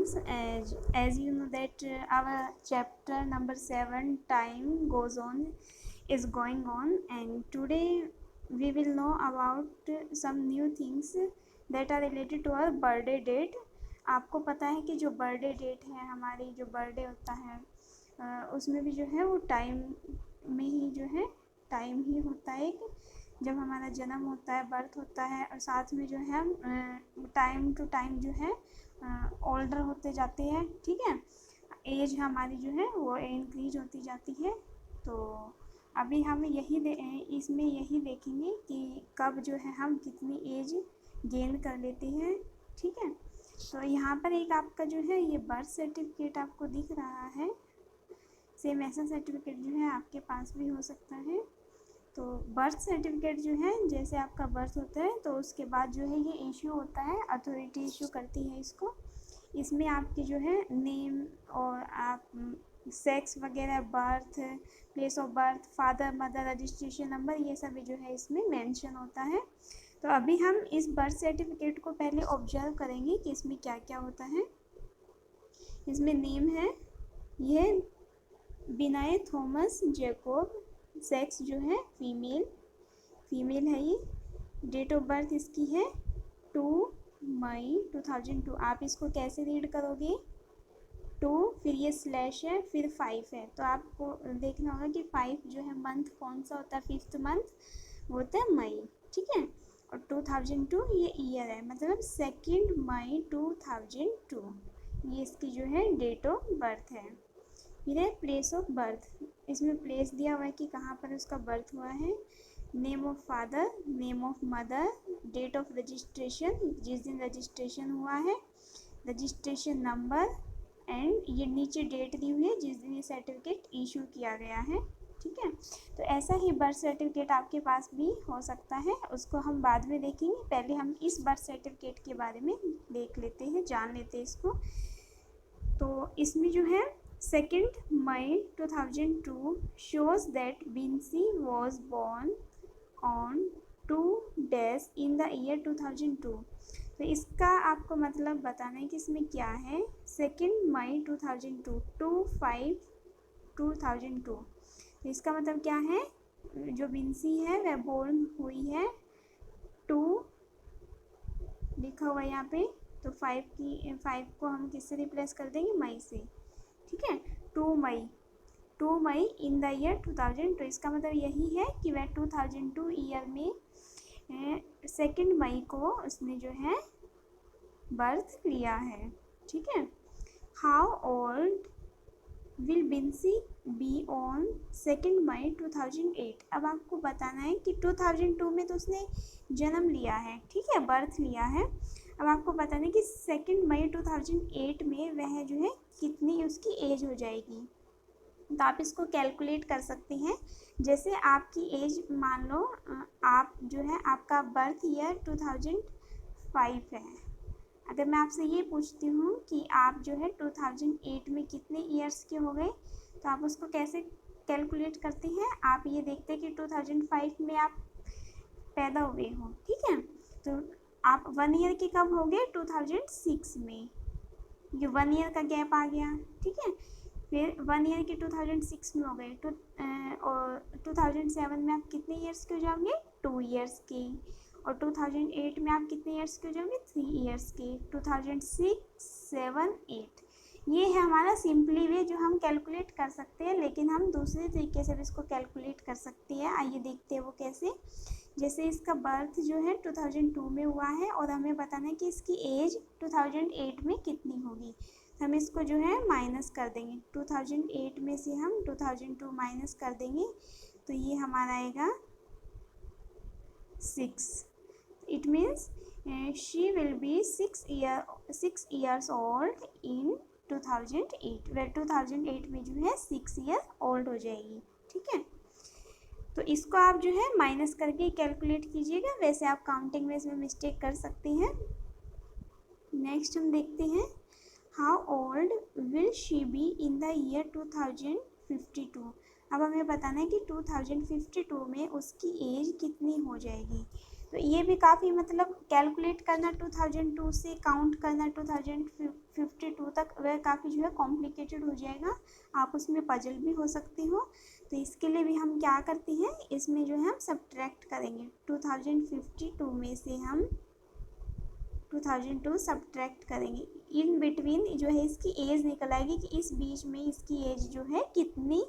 students, as you know that our chapter number 7 time goes on is going on, and today we will know about some new things that are related to our birthday date. आपको पता है कि जो birthday date है, हमारी जो birthday होता है उसमें भी जो है वो टाइम में ही जो है टाइम ही होता है कि जब हमारा जन्म होता है, बर्थ होता है, और साथ में जो है हम टाइम टू टाइम जो है ओल्डर होते जाते हैं। ठीक है, एज हमारी जो है वो इंक्रीज होती जाती है। तो अभी हम इसमें यही देखेंगे कि कब जो है हम कितनी एज गेन कर लेते हैं। ठीक है, तो यहाँ पर एक आपका जो है ये बर्थ सर्टिफिकेट आपको दिख रहा है। सेम ऐसा सर्टिफिकेट जो है आपके पास भी हो सकता है। तो बर्थ सर्टिफिकेट जो है, जैसे आपका बर्थ होता है तो उसके बाद जो है ये इशू होता है, अथॉरिटी इशू करती है इसको। इसमें आपकी जो है नेम और आप सेक्स वगैरह, birth place of birth, father mother, registration number, ये सब जो है इसमें मेंशन होता है। तो अभी हम इस बर्थ सर्टिफिकेट को पहले ऑब्जर्व करेंगे कि इसमें क्या क्या होता है। इसमें नेम है, ये विनय थॉमस जैकोब, सेक्स जो है फीमेल है ये। डेट ऑफ बर्थ इसकी है 2 मई 2002। आप इसको कैसे रीड करोगे? 2 फिर ये स्लैश है, फिर 5 है, तो आपको देखना होगा कि 5 जो है मंथ कौन सा होता है, 5th मंथ वो होता है मई। ठीक है, और 2002 ये ईयर है, मतलब 2 मई 2002 ये इसकी जो है डेट ऑफ बर्थ है। फिर है प्लेस ऑफ बर्थ, इसमें प्लेस दिया हुआ है कि कहाँ पर उसका बर्थ हुआ है। Name of father, name of mother, date of registration, जिस दिन रजिस्ट्रेशन हुआ है, रजिस्ट्रेशन नंबर, एंड ये नीचे डेट दी हुई है जिस दिन ये सर्टिफिकेट इशू किया गया है। ठीक है, तो ऐसा ही बर्थ सर्टिफिकेट आपके पास भी हो सकता है, उसको हम बाद में देखेंगे। पहले हम इस बर्थ सर्टिफिकेट के बारे में देख लेते हैं, जान लेते हैं इसको। तो इसमें जो है 2 मई 2002 shows that Vinci was born on 2 days in the year 2002। तो इसका आपको मतलब बताना है कि इसमें क्या है। 2 मई 2002, 2/5/2002, तो इसका मतलब क्या है, जो विंसी है वह बोर्न हुई है 2 लिखा हुआ है यहाँ पे, तो 5 को हम किससे रिप्लेस कर देंगे, मई से। ठीक है, 2 मई इन द ईयर 2000। तो इसका मतलब यही है कि वह 2002 ईयर में 2 मई को उसने जो है बर्थ लिया है। ठीक है, how old will Binsy be on 2 May 2008। अब आपको बताना है कि 2002 में तो उसने जन्म लिया है, ठीक है, बर्थ लिया है। अब आपको बताना है कि 2 मई 2008 में वह जो है कितनी उसकी एज हो जाएगी। तो आप इसको कैलकुलेट कर सकते हैं। जैसे आपकी एज मान लो, आप जो है आपका बर्थ ईयर 2005 है। अगर मैं आपसे ये पूछती हूँ कि आप जो है 2008 में कितने ईयर्स के हो गए, तो आप उसको कैसे कैलकुलेट करते हैं। आप ये देखते हैं कि 2005 में आप पैदा हुए हो। ठीक है, तो आप 1 ईयर के कब हो गए, 2006 में, ये 1 ईयर का गैप आ गया। ठीक है, फिर 1 ईयर के 2006 में हो गए, और 2007 में आप कितने ईयर्स के हो जाओगे, 2 ईयर्स के, और 2008 में आप कितने ईयर्स के हो जाओगे, 3 ईयर्स के। 2006, 7, 8 ये है हमारा सिंपली वे जो हम कैलकुलेट कर सकते हैं, लेकिन हम दूसरे तरीके से भी इसको कैलकुलेट कर सकते हैं। आइए देखते हैं वो कैसे। जैसे इसका बर्थ जो है 2002 में हुआ है, और हमें बताना है कि इसकी एज 2008 में कितनी होगी। हम इसको जो है माइनस कर देंगे, 2008 में से हम 2002 माइनस कर देंगे, तो ये हमारा आएगा 6। It means she will B 6 years old in 2008। वह 2008 में जो है 6 year old हो जाएगी। ठीक है, तो इसको आप जो है माइनस करके कैलकुलेट कीजिएगा। वैसे आप काउंटिंग में इसमें मिस्टेक कर सकते हैं। नेक्स्ट हम देखते हैं, how old will she be in the year 2052। अब हमें बताना है कि 2052 में उसकी एज कितनी हो जाएगी। तो ये भी काफ़ी मतलब कैलकुलेट करना, 2002 से काउंट करना 2052 तक वह काफ़ी जो है कॉम्प्लिकेटेड हो जाएगा, आप उसमें पजल भी हो सकते हो। तो इसके लिए भी हम क्या करते हैं, इसमें जो है हम सब्ट्रैक्ट करेंगे। 2052 में से हम 2002 सब्ट्रैक्ट करेंगे। इन बिटवीन जो है इसकी एज निकल आएगी कि इस बीच में इसकी एज जो है कितनी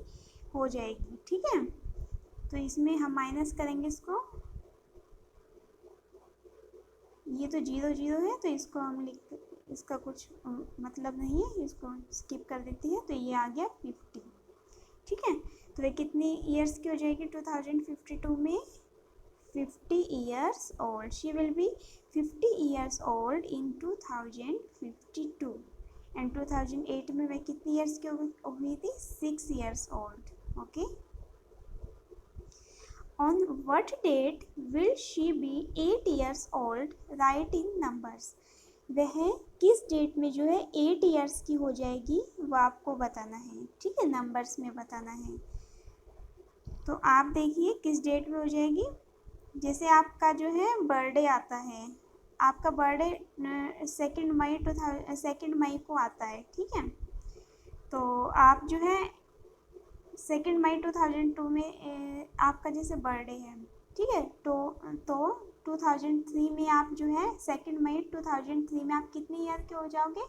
हो जाएगी। ठीक है, तो इसमें हम माइनस करेंगे इसको, ये तो 0 0 है तो इसको हम इसका कुछ मतलब नहीं है, इसको स्किप कर देते हैं। तो ये आ गया 50। ठीक है, तो वे कितनी ईयर्स की हो जाएगी 2052 में, 50 years old. She will be 50 years old in 2052 and 2008 में वह कितनी ईयर्स की हुई थी, 6 years old. Okay. On what date will she be 8 years old? Write in numbers. वह किस डेट में जो है 8 ईयर्स की हो जाएगी वो आपको बताना है। ठीक है, नंबर्स में बताना है। तो आप देखिए किस डेट में हो जाएगी। जैसे आपका जो है बर्थडे आता है, आपका बर्थडे 2 मई को आता है। ठीक है, तो आप जो है 2 मई 2002 में आपका जैसे बर्थडे है। ठीक है, तो 2003 में आप जो है 2 मई 2003 में आप कितने ईयर के हो जाओगे,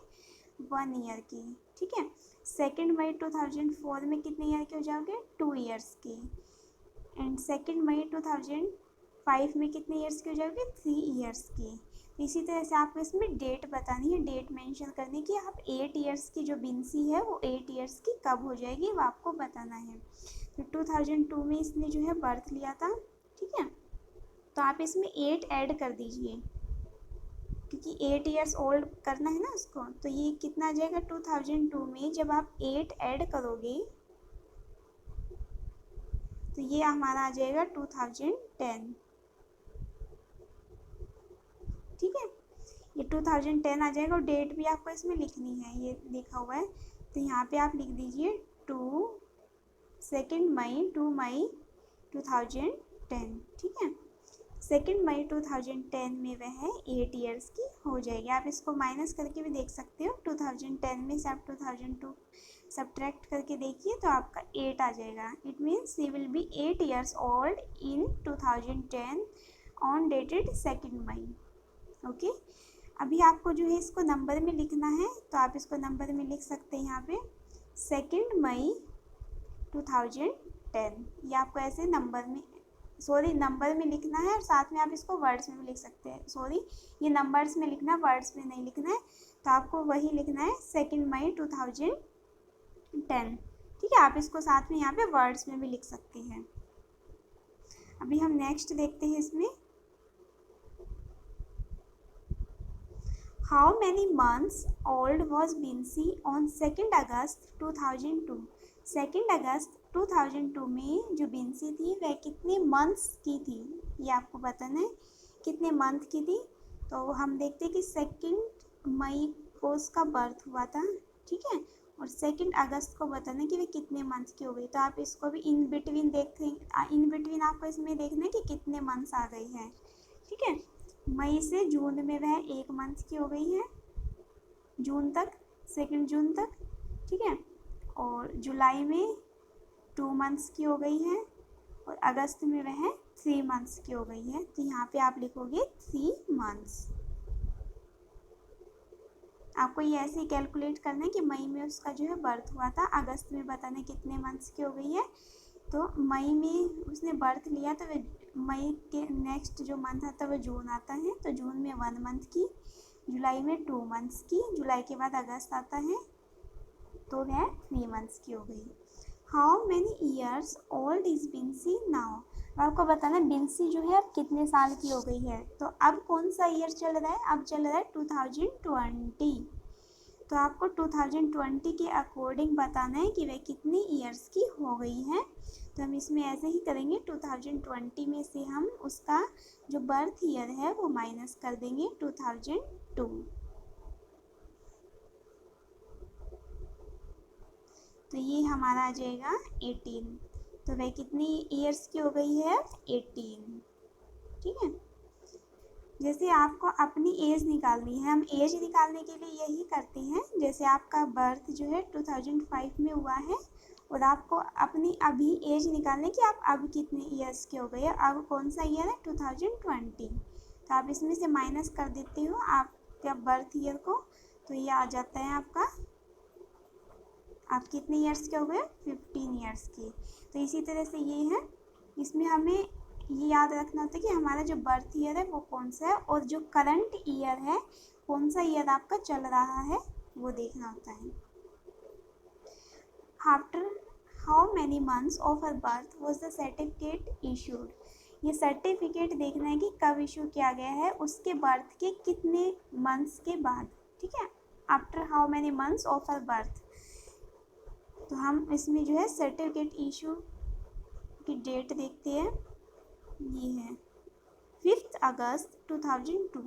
1 ईयर की। ठीक है, 2 मई 2004 में कितने ईयर के हो जाओगे, 2 ईयर्स की। एंड 2 मई 2005 में कितने ईयर्स की हो जाओगे, 3 ईयर्स की। इसी तरह से आपको इसमें डेट बतानी है, डेट मेंशन करनी कि आप 8 ईयर्स की जो बिंसी है वो 8 ईयर्स की कब हो जाएगी वो आपको बताना है। तो 2002 में इसने जो है बर्थ लिया था। ठीक है, तो आप इसमें 8 ऐड कर दीजिए क्योंकि 8 ईयर्स ओल्ड करना है ना उसको। तो ये कितना आ जाएगा 2002 में जब आप 8 ऐड करोगे तो ये हमारा आ जाएगा 2010। ठीक है, ये 2010 आ जाएगा और डेट भी आपको इसमें लिखनी है, ये लिखा हुआ है। तो यहाँ पे आप लिख दीजिए 2 मई 2010। ठीक है, 2 मई 2010 में वह 8 ईयर्स की हो जाएगी। आप इसको माइनस करके भी देख सकते हो, 2010 में से आप 2002 सब्ट्रैक्ट करके देखिए तो आपका 8 आ जाएगा। It means she will be 8 years old in 2010 on dated 2 May. Okay, अभी आपको जो है इसको नंबर में लिखना है तो आप इसको नंबर में लिख सकते हैं यहाँ पे 2 मई 2010। ये आपको ऐसे नंबर में लिखना है और साथ में आप इसको वर्ड्स में भी लिख सकते हैं। ये नंबर्स में लिखना है, वर्ड्स में नहीं लिखना है। तो आपको वही लिखना है 2 मई 2010। ठीक है, आप इसको साथ में यहाँ पे वर्ड्स में भी लिख सकते हैं। अभी हम नेक्स्ट देखते हैं इसमें, How many months old was Binsi on 2 अगस्त 2002? 2 अगस्त 2002 में जो बिंसी थी वह कितने मंथ्स की थी, ये आपको बताना है कितने मंथ की थी। तो हम देखते हैं कि 2 मई को उसका बर्थ हुआ था। ठीक है, और 2 अगस्त को बताना है कि वह कितने मंथ की हो गई। तो आप इसको भी इन बिटवीन आपको इसमें देखना है कि कितने मंथ्स आ गए हैं। ठीक है, मई से जून में वह 1 मंथ की हो गई है, जून तक, 2 जून तक। ठीक है, और जुलाई में 2 मंथ्स की हो गई है और अगस्त में वह 3 मंथ्स की हो गई है। तो यहाँ पे आप लिखोगे 3 मंथ्स। आपको ये ऐसे ही कैलकुलेट करना है कि मई में उसका जो है बर्थ हुआ था, अगस्त में बताना कितने मंथ्स की हो गई है। तो मई में उसने बर्थ लिया तो वह मई के नेक्स्ट जो मंथ आता है वह जून आता है, तो जून में 1 मंथ की, जुलाई में 2 मंथ्स की, जुलाई के बाद अगस्त आता है तो वह 3 मंथ्स की हो गई। How many years old is Binsy now? आपको बताना बिंसी जो है अब कितने साल की हो गई है। तो अब कौन सा ईयर चल रहा है, अब चल रहा है 2020। तो आपको 2020 के अकॉर्डिंग बताना है कि वह कितनी ईयर्स की हो गई है। तो हम इसमें ऐसे ही करेंगे, 2020 में से हम उसका जो बर्थ ईयर है वो माइनस कर देंगे 2002। तो ये हमारा आ जाएगा 18। तो वह कितनी ईयर्स की हो गई है, 18। ठीक है, जैसे आपको अपनी एज निकालनी है, हम एज निकालने के लिए यही करते हैं। जैसे आपका बर्थ जो है 2005 में हुआ है और आपको अपनी अभी एज निकालने की, आप अब कितने ईयर्स के हो गए, अब कौन सा ईयर है 2020, तो आप इसमें से माइनस कर देते हो आपका बर्थ ईयर को, तो ये आ जाता है आपका, आप कितने ईयर्स के हो गए 15 ईयर्स के। तो इसी तरह से ये है, इसमें हमें ये याद रखना होता है कि हमारा जो बर्थ ईयर है वो कौन सा है और जो करंट ईयर है कौन सा ईयर आपका चल रहा है वो देखना होता है। After how many months of her birth was the certificate issued, ये सर्टिफिकेट देखना है कि कब इशू किया गया है, उसके बर्थ के कितने मंथ्स के बाद, ठीक है। After how many months of her birth, तो हम इसमें जो है सर्टिफिकेट इशू की डेट देखते हैं, ये है 5 अगस्त 2002,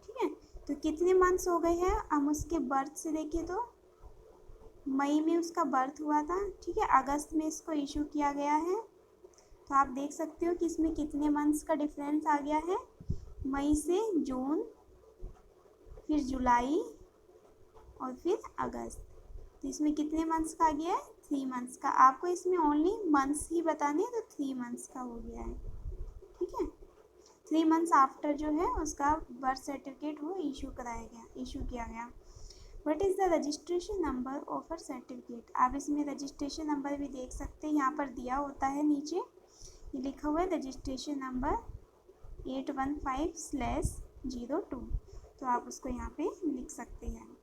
ठीक है। तो कितने मंथ्स हो गए हैं, हम उसके बर्थ से देखें तो मई में उसका बर्थ हुआ था, ठीक है, अगस्त में इसको इशू किया गया है। तो आप देख सकते हो कि इसमें कितने मंथ्स का डिफरेंस आ गया है, मई से जून, फिर जुलाई और फिर अगस्त, तो इसमें कितने मंथ्स का आ गया है 3 मंथ्स का। आपको इसमें ओनली मंथ्स ही बताने हैं तो 3 मंथ्स का हो गया है, ठीक है। 3 मंथ्स आफ्टर जो है उसका बर्थ सर्टिफिकेट वो इशू किया गया। What is the registration number of a certificate, आप इसमें रजिस्ट्रेशन नंबर भी देख सकते हैं, यहाँ पर दिया होता है नीचे, ये लिखा हुआ है रजिस्ट्रेशन नंबर 815/02, तो आप उसको यहाँ पे लिख सकते हैं।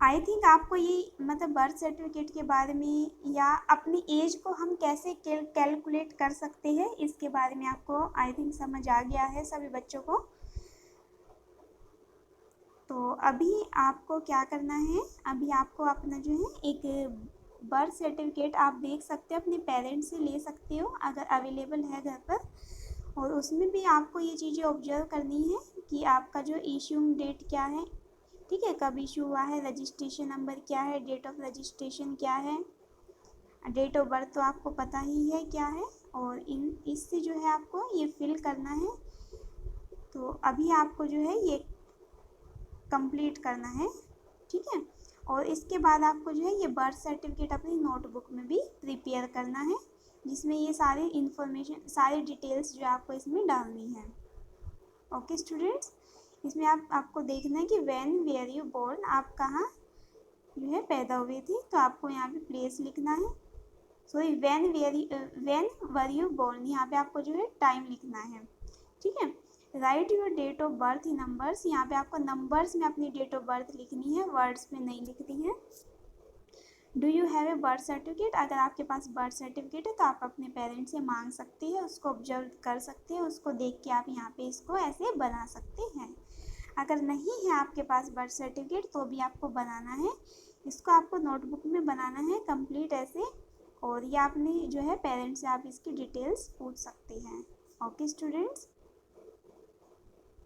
आई थिंक आपको ये मतलब बर्थ सर्टिफिकेट के बारे में या अपनी एज को हम कैसे कैलकुलेट कर सकते हैं इसके बारे में आपको आई थिंक समझ आ गया है सभी बच्चों को। तो अभी आपको क्या करना है, अभी आपको अपना जो है एक बर्थ सर्टिफिकेट आप देख सकते हो, अपने पेरेंट्स से ले सकते हो अगर अवेलेबल है घर पर, और उसमें भी आपको ये चीज़ें ऑब्जर्व करनी है कि आपका जो इशूइंग डेट क्या है, ठीक है, कब इशू हुआ है, रजिस्ट्रेशन नंबर क्या है, डेट ऑफ रजिस्ट्रेशन क्या है, डेट ऑफ बर्थ तो आपको पता ही है क्या है, और इससे जो है आपको ये फिल करना है। तो अभी आपको जो है ये कंप्लीट करना है, ठीक है। और इसके बाद आपको जो है ये बर्थ सर्टिफिकेट अपनी नोटबुक में भी प्रिपेयर करना है, जिसमें ये सारी इन्फॉर्मेशन, सारी डिटेल्स जो आपको इसमें डालनी है। ओके स्टूडेंट्स, इसमें आपको देखना है कि व्हेन वेयर यू बोर्न, आप कहाँ जो है पैदा हुए थे, तो आपको यहाँ पे प्लेस लिखना है, sorry when were you born, यहाँ पे आपको जो है टाइम लिखना है, ठीक है। Write your date of birth in numbers, यहाँ पे आपको नंबर्स में अपनी डेट ऑफ बर्थ लिखनी है, वर्ड्स में नहीं लिखनी है। Do you have a birth certificate, अगर आपके पास बर्थ सर्टिफिकेट है तो आप अपने पेरेंट्स से मांग सकते हैं, उसको ऑब्जर्व कर सकते हैं, उसको देख के आप यहाँ पे इसको ऐसे बना सकते हैं। अगर नहीं है आपके पास बर्थ सर्टिफिकेट तो भी आपको बनाना है, इसको आपको नोटबुक में बनाना है कंप्लीट ऐसे, और ये आपने जो है पेरेंट्स से आप इसकी डिटेल्स पूछ सकते हैं। Okay students.